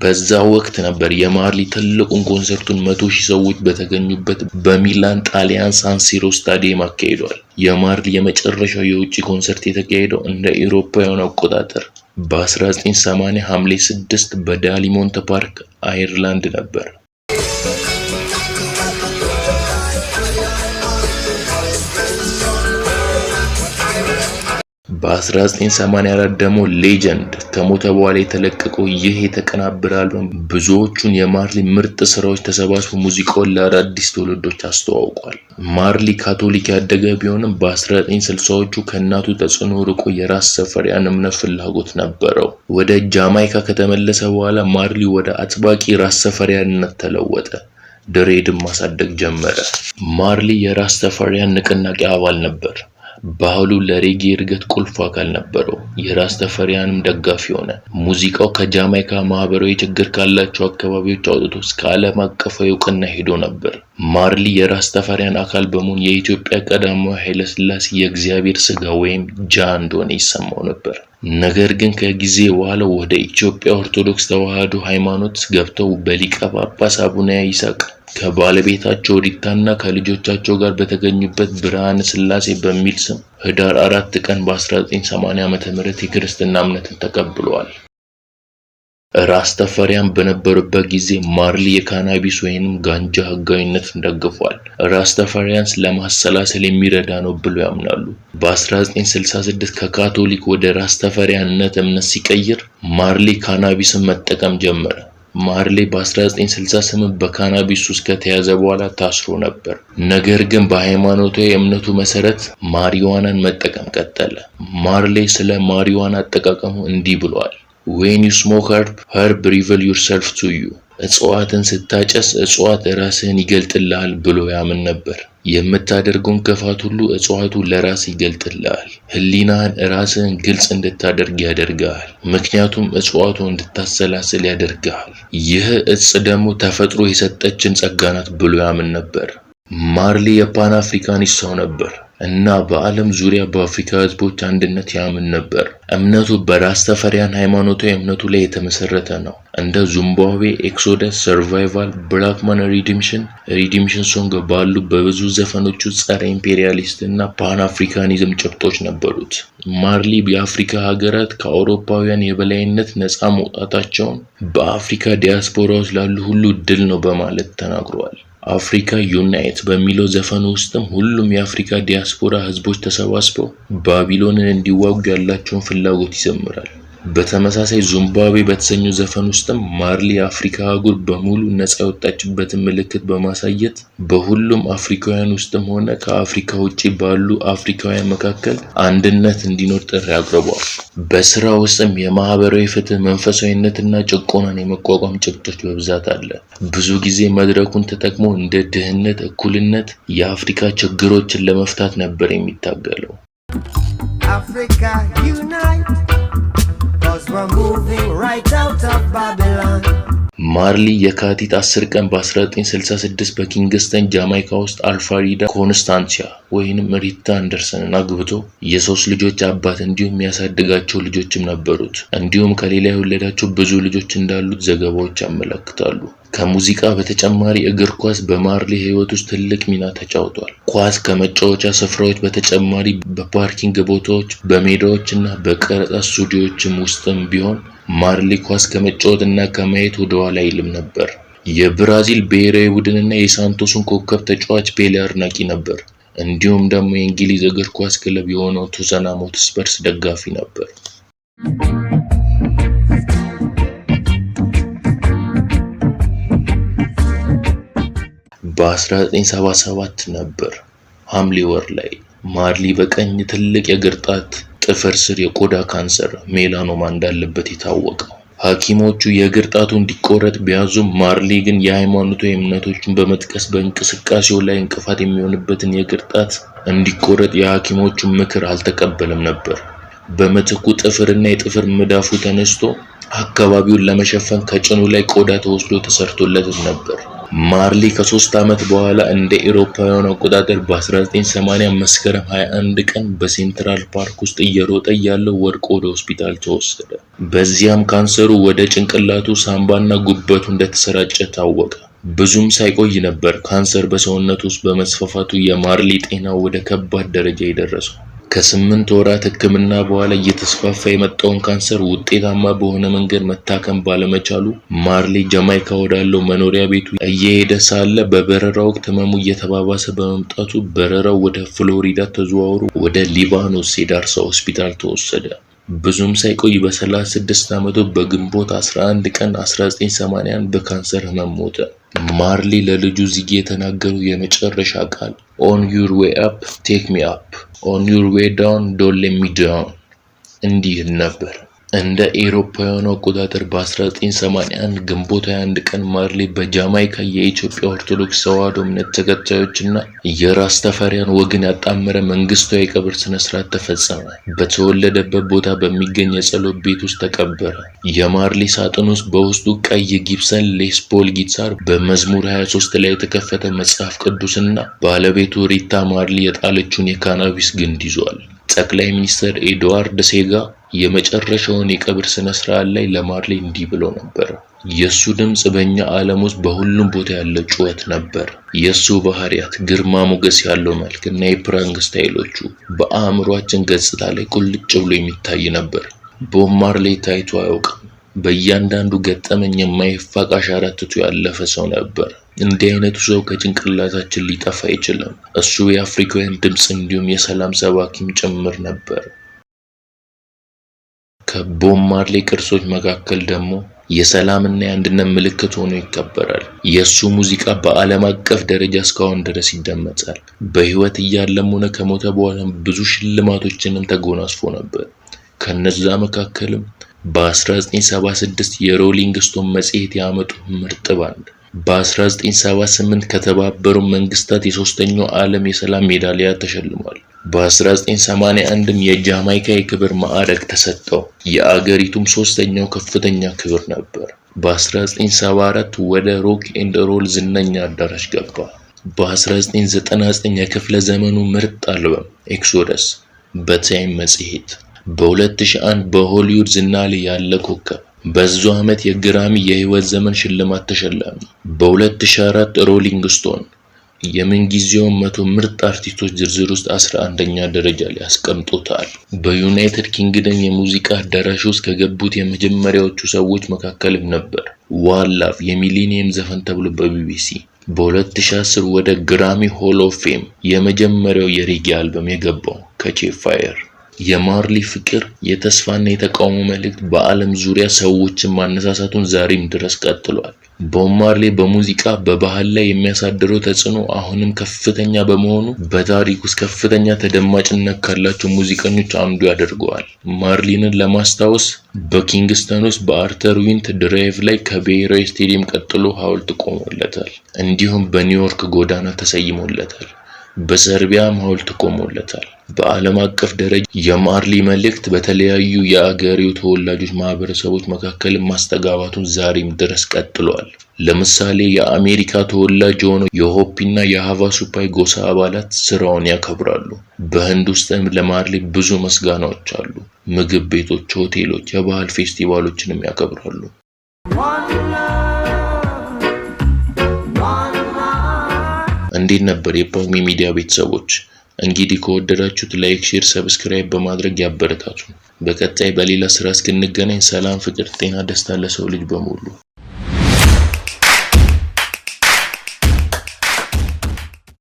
በዛ ወቅት ነበር የማርሊ ትልቁን ኮንሰርቱን 100,000 ሰዎች በተገኙበት በሚላን ጣሊያን ሳንሲሮ ስታዲየም አካሂዷል። የማርሊ የመጨረሻው የውጪ ኮንሰርት የተካሄደው እንደ አውሮፓውያን አቆጣጠር በ1980 ሐምሌ 6 በዳሊሞንት ፓርክ አየርላንድ ነበር። በ1984 ደግሞ ሌጀንድ ከሞተ በኋላ የተለቀቀው ይህ የተቀናበረ አልበም ብዙዎቹን የማርሊ ምርጥ ስራዎች ተሰባስቦ ሙዚቃውን ለአዳዲስ ትውልዶች አስተዋውቋል። ማርሊ ካቶሊክ ያደገ ቢሆንም በ1960ዎቹ ከእናቱ ተጽዕኖ ርቆ የራስ ተፈሪያን እምነት ፍላጎት ነበረው። ወደ ጃማይካ ከተመለሰ በኋላ ማርሊ ወደ አጥባቂ ራስ ተፈሪያንነት ተለወጠ። ድሬድም ማሳደግ ጀመረ። ማርሊ የራስ ተፈሪያን ንቅናቄ አባል ነበር። ባህሉ ለሬጌ እድገት ቁልፍ አካል ነበረው። የራስ ተፈሪያንም ደጋፊ ሆነ። ሙዚቃው ከጃማይካ ማህበራዊ ችግር ካላቸው አካባቢዎች አውጥቶ እስከ ዓለም አቀፋዊ እውቅና ሄዶ ነበር። ማርሊ የራስ ተፈሪያን አካል በመሆን የኢትዮጵያ ቀዳማዊ ኃይለ ሥላሴ የእግዚአብሔር ሥጋ ወይም ጃ እንደሆነ ይሰማው ነበር። ነገር ግን ከጊዜ በኋላ ወደ ኢትዮጵያ ኦርቶዶክስ ተዋሕዶ ሃይማኖት ገብተው በሊቀ ጳጳስ አቡነ ይስሐቅ ከባለቤታቸው ሪታና ከልጆቻቸው ጋር በተገኙበት ብርሃነ ሥላሴ በሚል ስም ህዳር 4 ቀን በ1980 ዓ.ም የክርስትና እምነትን ተቀብለዋል። ራስ ተፈሪያን በነበሩበት ጊዜ ማርሊ የካናቢስ ወይንም ጋንጃ ህጋዊነትን ደግፏል። ራስ ተፈሪያን ለማሰላሰል የሚረዳ ነው ብለው ያምናሉ። በ1966 ከካቶሊክ ወደ ራስ ተፈሪያንነት እምነት ሲቀይር ማርሊ ካናቢስን መጠቀም ጀመረ። ማርሊ በ1968 በካናቢስ ሱስ ከተያዘ በኋላ ታስሮ ነበር። ነገር ግን በሃይማኖታዊ እምነቱ መሰረት ማሪዋናን መጠቀም ቀጠለ። ማርሊ ስለ ማሪዋና አጠቃቀሙ እንዲህ ብሏል። When you smoke herb reveal yourself to you. እጽዋትን ስታጨስ እጽዋት ራስህን ይገልጥልሃል ብሎ ያምን ነበር። የምታደርገውን ክፋት ሁሉ እጽዋቱ ለራስ ይገልጥልሃል። ህሊናህን ራስህን ግልጽ እንድታደርግ ያደርጋል። ምክንያቱም እጽዋቱ እንድታሰላስል ያደርጋል። ይህ እጽ ደግሞ ተፈጥሮ የሰጠችን ጸጋ ናት ብሎ ያምን ነበር። ማርሊ የፓን አፍሪካኒስት ሰው ነበር እና በዓለም ዙሪያ በአፍሪካ ህዝቦች አንድነት ያምን ነበር። እምነቱ በራስ ተፈሪያን ሃይማኖታዊ እምነቱ ላይ የተመሰረተ ነው። እንደ ዚምባብዌ ኤክሶደስ፣ ሰርቫይቫል፣ ብላክማን ሪዲምሽን ሶንግ ባሉ በብዙ ዘፈኖቹ ጸረ ኢምፔሪያሊስት እና ፓን አፍሪካኒዝም ጭብጦች ነበሩት። ማርሊ የአፍሪካ ሀገራት ከአውሮፓውያን የበላይነት ነፃ መውጣታቸውን በአፍሪካ ዲያስፖራዎች ላሉ ሁሉ ድል ነው በማለት ተናግሯል። አፍሪካ ዩናይት በሚለው ዘፈኑ ውስጥም ሁሉም የአፍሪካ ዲያስፖራ ህዝቦች ተሰባስበው ባቢሎንን እንዲዋጉ ያላቸውን ፍላጎት ይዘምራል። በተመሳሳይ ዚምባብዌ በተሰኘው ዘፈን ውስጥም ማርሊ የአፍሪካ አህጉር በሙሉ ነፃ የወጣችበትን ምልክት በማሳየት በሁሉም አፍሪካውያን ውስጥም ሆነ ከአፍሪካ ውጪ ባሉ አፍሪካውያን መካከል አንድነት እንዲኖር ጥሪ አቅርቧል። በስራ ውስጥም የማህበራዊ ፍትህ፣ መንፈሳዊነትና ጭቆናን የመቋቋም ጭብጦች በብዛት አለ። ብዙ ጊዜ መድረኩን ተጠቅሞ እንደ ድህነት፣ እኩልነት፣ የአፍሪካ ችግሮችን ለመፍታት ነበር የሚታገለው። Africa unite, 'cause we're moving right out of Babylon. ማርሊ የካቲት 10 ቀን በ1966 በኪንግስተን ጃማይካ ውስጥ አልፍሬዳ ኮንስታንሲያ ወይንም ሪታ አንደርሰንን አግብቶ የሶስት ልጆች አባት እንዲሁም ያሳደጋቸው ልጆችም ነበሩት። እንዲሁም ከሌላ የወለዳቸው ብዙ ልጆች እንዳሉት ዘገባዎች ያመለክታሉ። ከሙዚቃ በተጨማሪ እግር ኳስ በማርሊ ህይወት ውስጥ ትልቅ ሚና ተጫውቷል። ኳስ ከመጫወቻ ስፍራዎች በተጨማሪ በፓርኪንግ ቦታዎች፣ በሜዳዎች እና በቀረጻ ስቱዲዮዎችም ውስጥም ቢሆን ማርሊ ኳስ ከመጫወትና ከማየት ወደ ኋላ አይልም ነበር። የብራዚል ብሔራዊ ቡድንና የሳንቶስን ኮከብ ተጫዋች ፔሌ አድናቂ ነበር። እንዲሁም ደግሞ የእንግሊዝ እግር ኳስ ክለብ የሆነው ቶተንሃም ሆትስፐርስ ደጋፊ ነበር። በ1977 ነበር ሐምሌ ወር ላይ ማርሊ በቀኝ ትልቅ የእግር ጣት ጥፍር ስር የቆዳ ካንሰር ሜላኖማ እንዳለበት የታወቀው። ሐኪሞቹ የእግር ጣቱ እንዲቆረጥ ቢያዙም ማርሊ ግን የሃይማኖታዊ እምነቶችን በመጥቀስ በእንቅስቃሴው ላይ እንቅፋት የሚሆንበትን የእግር ጣት እንዲቆረጥ የሐኪሞቹን ምክር አልተቀበለም ነበር። በምትኩ ጥፍርና የጥፍር መዳፉ ተነስቶ አካባቢውን ለመሸፈን ከጭኑ ላይ ቆዳ ተወስዶ ተሰርቶለት ነበር። ማርሊ ከ3 ዓመት በኋላ እንደ አውሮፓውያን አቆጣጠር በ1980 መስከረም 21 ቀን በሴንትራል ፓርክ ውስጥ እየሮጠ ያለው ወድቆ ወደ ሆስፒታል ተወሰደ። በዚያም ካንሰሩ ወደ ጭንቅላቱ፣ ሳምባና ጉበቱ እንደተሰራጨ ታወቀ። ብዙም ሳይቆይ ነበር ካንሰር በሰውነቱ ውስጥ በመስፋፋቱ የማርሊ ጤና ወደ ከባድ ደረጃ የደረሰው። ከ8 ወራት ሕክምና በኋላ እየተስፋፋ የመጣውን ካንሰር ውጤታማ በሆነ መንገድ መታከም ባለመቻሉ ማርሊ ጃማይካ ወዳለው መኖሪያ ቤቱ እየሄደ ሳለ በበረራ ወቅት ህመሙ እየተባባሰ በመምጣቱ በረራው ወደ ፍሎሪዳ ተዘዋውሮ ወደ ሊባኖስ ሴዳርሳ ሆስፒታል ተወሰደ። ብዙም ሳይቆይ በ36 ዓመቱ በግንቦት 11 ቀን 1981 በካንሰር ህመም ሞተ። ማርሊ ለልጁ ዚጊ የተናገረው የመጨረሻ ቃል ኦን ዩር ዌይ አፕ ቴክ ሚ አፕ፣ ኦን ዩር ዌይ ዳውን ዶንት ሌት ሚ ዳውን እንዲህ ነበር። እንደ ኤሮፓውያኑ አቆጣጠር በ1981 ግንቦት 21 ቀን ማርሊ በጃማይካ የኢትዮጵያ ኦርቶዶክስ ተዋሕዶ እምነት ተከታዮችና የራስተፈሪያን ወግን ያጣመረ መንግስታዊ የቀብር ስነ ስርዓት ተፈጸመ። በተወለደበት ቦታ በሚገኝ የጸሎት ቤት ውስጥ ተቀበረ። የማርሊ ሳጥን ውስጥ በውስጡ ቀይ ጊብሰን ሌስ ፖል ጊታር፣ በመዝሙር 23 ላይ የተከፈተ መጽሐፍ ቅዱስና ባለቤቱ ሪታ ማርሊ የጣለችውን የካናቢስ ግንድ ይዟል። ጠቅላይ ሚኒስትር ኤድዋርድ ሴጋ የመጨረሻውን የቀብር ስነ ስርዓት ላይ ለማርሊ እንዲህ ብሎ ነበር። የሱ ድምጽ በእኛ ዓለም ውስጥ በሁሉም ቦታ ያለ ጩኸት ነበር። የሱ ባህሪያት፣ ግርማ ሞገስ ያለው መልክ እና የፕራንክ ስታይሎቹ በአእምሯችን ገጽታ ላይ ቁልጭ ብሎ የሚታይ ነበር። ቦብ ማርሊ ታይቶ አያውቅም። በእያንዳንዱ ገጠመኝ የማይፋቅ አሻራ ትቶ ያለፈ ሰው ነበር። እንዲህ አይነቱ ሰው ከጭንቅላታችን ሊጠፋ አይችልም። እሱ የአፍሪካውያን ድምጽ እንዲሁም የሰላም ሰባኪም ጭምር ነበር። ከቦብ ማርሊ ቅርሶች መካከል ደግሞ የሰላምና የአንድነት ምልክት ሆኖ ይከበራል። የሱ ሙዚቃ በዓለም አቀፍ ደረጃ እስካሁን ድረስ ይደመጣል። በህይወት እያለም ሆነ ከሞተ በኋላ ብዙ ሽልማቶችንም ተጎናጽፎ ነበር። ከነዛ መካከልም በ1976 የሮሊንግ ስቶን መጽሔት የዓመቱ ምርጥ ባንድ፣ በ1978 ከተባበሩ መንግስታት የሶስተኛው ዓለም የሰላም ሜዳሊያ ተሸልሟል። በ1981ም የጃማይካ የክብር ማዕረግ ተሰጠው። የአገሪቱም ሶስተኛው ከፍተኛ ክብር ነበር። በ1974 ወደ ሮክ ኤንድ ሮል ዝነኛ አዳራሽ ገባ። በ1999 የክፍለ ዘመኑ ምርጥ አልበም ኤክሶደስ በታይም መጽሔት፣ በ2001 በሆሊውድ ዝና ላይ ያለ ኮከብ፣ በዛው ዓመት የግራሚ የህይወት ዘመን ሽልማት ተሸላሚ፣ በ2004 ሮሊንግ ስቶን የምንጊዜው 100 ምርጥ አርቲስቶች ዝርዝር ውስጥ 11ኛ ደረጃ ላይ አስቀምጦታል። በዩናይትድ ኪንግደም የሙዚቃ አዳራሽ ውስጥ ከገቡት የመጀመሪያዎቹ ሰዎች መካከልም ነበር። ዋን ላቭ የሚሊኒየም ዘፈን ተብሎ በቢቢሲ በ2010 ወደ ግራሚ ሆል ኦፍ ፌም የመጀመሪያው የሬጌ አልበም የገባው ከቼፍ ፋየር። የማርሊ ፍቅር፣ የተስፋና የተቃውሞ መልእክት በዓለም ዙሪያ ሰዎችን ማነሳሳቱን ዛሬም ድረስ ቀጥሏል። ቦብ ማርሊ በሙዚቃ በባህል ላይ የሚያሳድረው ተጽዕኖ አሁንም ከፍተኛ በመሆኑ በታሪክ ውስጥ ከፍተኛ ተደማጭነት ካላቸው ሙዚቀኞች አንዱ ያደርገዋል። ማርሊንን ለማስታወስ በኪንግስተን ውስጥ በአርተር ዊንት ድራይቭ ላይ ከብሔራዊ ስቴዲየም ቀጥሎ ሐውልት ቆሞለታል። እንዲሁም በኒውዮርክ ጎዳና ተሰይሞለታል። በሰርቢያም ሐውልት ቆሞለታል። በዓለም አቀፍ ደረጃ የማርሊ መልእክት በተለያዩ የአገሬው ተወላጆች ማህበረሰቦች መካከል ማስተጋባቱን ዛሬም ድረስ ቀጥሏል። ለምሳሌ የአሜሪካ ተወላጅ የሆነው የሆፒና የሃቫሱፓይ ጎሳ አባላት ስራውን ያከብራሉ። በህንድ ውስጥም ለማርሊ ብዙ ምስጋናዎች አሉ። ምግብ ቤቶች፣ ሆቴሎች የባህል ፌስቲቫሎችንም ያከብራሉ። እንዴት ነበር የጳጉሜ ሚዲያ ቤተሰቦች? እንግዲህ ከወደዳችሁት ላይክ፣ ሼር፣ ሰብስክራይብ በማድረግ ያበረታቱ። በቀጣይ በሌላ ስራ እስክንገናኝ ሰላም፣ ፍቅር፣ ጤና፣ ደስታ ለሰው ልጅ በሙሉ